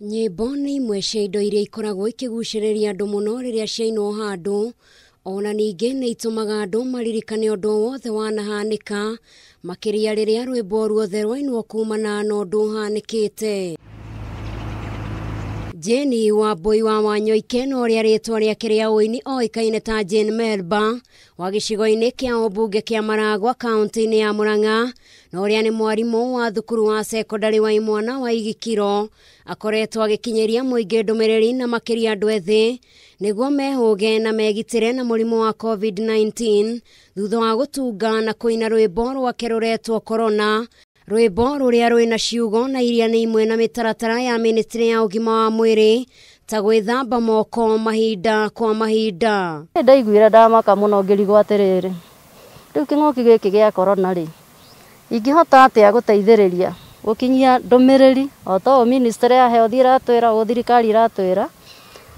Nyimbo nĩ imwe cia indo iria ikoragwo ikigucĩrĩria andũ mũno rĩrĩa ciainwo handũ, ona ningĩ nĩ itũmaga andũ maririkane ũndũ wothe wanahanĩka, makĩria rĩrĩa rwĩmbo ruothe rwainwo kumana na ũndũ uhanĩkĩte. Jane Wambui wa Wanyoike na ũrĩa rĩtwa rĩake rĩa ũini oĩkaine ta Jane Melba wa gĩcigo-inĩ kĩa ũmbunge kĩa Maragwa kaunti-inĩ ya Murang'a, na ũrĩa nĩ mwarimũ wa thukuru wa secondary wa Imwana wa Igikiro, akoretwo agĩkinyĩria mũingĩ ndũmĩrĩri na makĩria andũ ethĩ nĩguo mehũge na megitĩre na mũrimũ wa COVID-19 thutha wa gũtunga na kũina rwĩmbo rwake rũretwo Corona, rwĩmbo rũrĩa rwĩna ciugo na iria nĩ imwe na mĩtaratara ya ministry ya ũgima wa mwĩrĩ ta gwĩthamba moko mahinda kwa mahinda. Ndaiguire ndamaka mũno ngĩrigwo atĩrĩrĩ, rĩu kĩng'ũki gĩkĩ gĩa corona rĩ, ingĩhota atĩa gũteithĩrĩria gũkinyia ndũmĩrĩri o to ministry ya health iratwĩra o thirikari iratwĩra,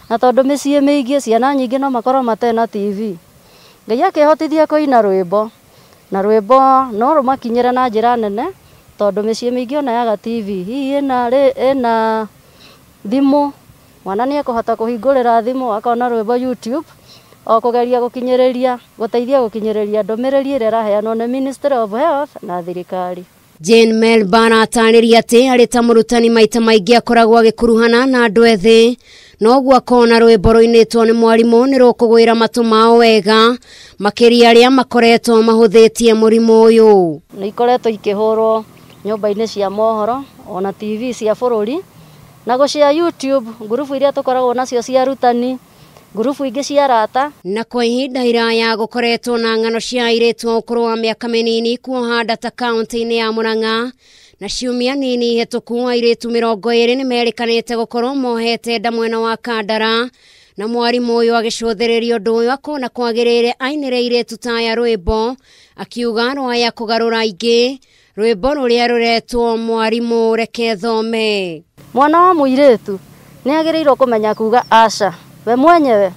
na tondũ mĩciĩ mĩingĩ ciana nyingĩ no makorwo matena TV, Ngai akĩhotithia kũina rwĩmbo, na rwĩmbo no rũmakinyĩra na njĩra nene tondũ mĩciĩ mĩingĩ ona yaga TV, hihi ĩna thimũ, mwana nĩ ekũhota kũhingũrĩra thimũ akona rwĩmbo YouTube o kũgeria gũteithia gũkinyĩrĩria ndũmĩrĩri ĩrĩa ĩraheanwo nĩ Ministry of Health na thirikari. Jane Melba aratarĩria atĩ arĩ ta mũrutani maita maingĩ akoragwo agĩkuruhana na andũ ethĩ, noguo akona rwĩmbo rũinĩtwo nĩ mwarimũ nĩ rũkũgwĩra matũ mao wega, makĩria arĩa makoretwo mahũthĩtie mũrimũ ũyũ. Nĩ ikoretwo ikĩhũrwo nyũmba-inĩ cia mohoro ona TV cia bũrũri na gũcia YouTube, ngurubu iria tũkoragwo nacio cia arutani, ngurubu ingĩ cia arata. Na kwa ihinda iraya gũkoretwo na ng'ano cia airĩtu ũkũrũ wa mĩaka mĩnini kuoha nda ta kaunti-inĩ ya Murang'a, na ciumia nini hĩtũku airĩtu 20 nĩ merĩkanĩte gũkorwo mohete nda mwena wa Kandara, na mwarimũ ũyũ agĩcũthĩrĩria ũndũ ũyũ akona kwagĩrĩire ainĩre airĩtu ta aya rwĩmbo, akiuga rwaya kũgarũra aingĩ, rwĩmbo rũrĩa rũretwo mwarimũ reke thome. Mwana wa mũirĩtu nĩ agĩrĩirwo kũmenya kuga aca we mwenyewe,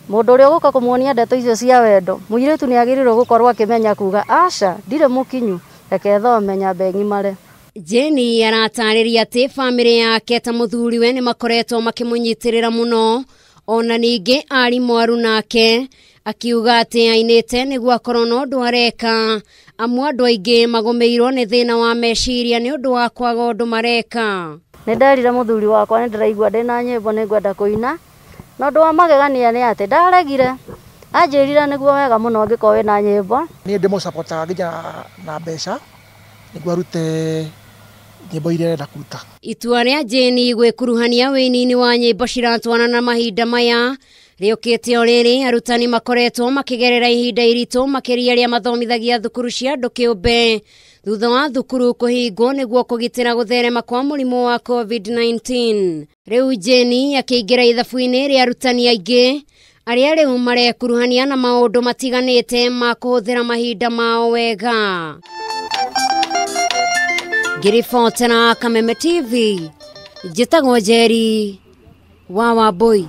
mũndũ ũrĩa ũgũka kũmuonia ndeto icio cia wendo, mũirĩtu nĩ agĩrĩirwo gũkorwo akĩmenya kuga aca ndirĩ mũkinyu, reke thome nyambe ng'imare. Jane aratarĩria atĩ bamĩrĩ yake ta mũthuriwe nĩ makoretwo makĩmũnyitĩrĩra mũno, ona ningĩ arimũ aru nake, akiuga atĩ ainĩte nĩguo akorwo na ũndũ areka, amwe andũ aingĩ magũmĩirwo nĩ thĩna wa meciria nĩ ũndũ wa kwaga ũndũ mareka. Nĩ nderire mũthuri wakwa nĩ ndĩraigua ndĩna nyĩmbo nĩ ngwenda kũina, na ũndũ wa magegania nĩ atĩ ndaregire, anjĩrire nĩguo wega mũno angĩkorwo wĩna nyĩmbo. Niĩ ndĩmũcapotaga nginya na mbeca nĩguo arute nyĩmbo iria arenda kũruta. Itua rĩa Jane gwĩkuruhania wĩini-inĩ wa nyĩmbo ciratwarana na mahinda maya rĩũkĩte o rĩrĩ arutani makoretwo makĩgerera ihinda iritũ makĩria rĩa mathomithagia thukuru cia andũ kĩũmbe thutha wa thukuru kũhingwo nĩguo kũgitĩra gũtherema kwa mũrimũ wa COVID-19. Rĩu Jane akĩingĩra ithabu-inĩ rĩa arutani aingĩ arĩa rĩu marekuruhania na maũndũ matiganĩte ma kũhũthĩra mahinda mao wega. Ngĩribotera Kameme TV, njĩtagwo Njeri wa Wambui.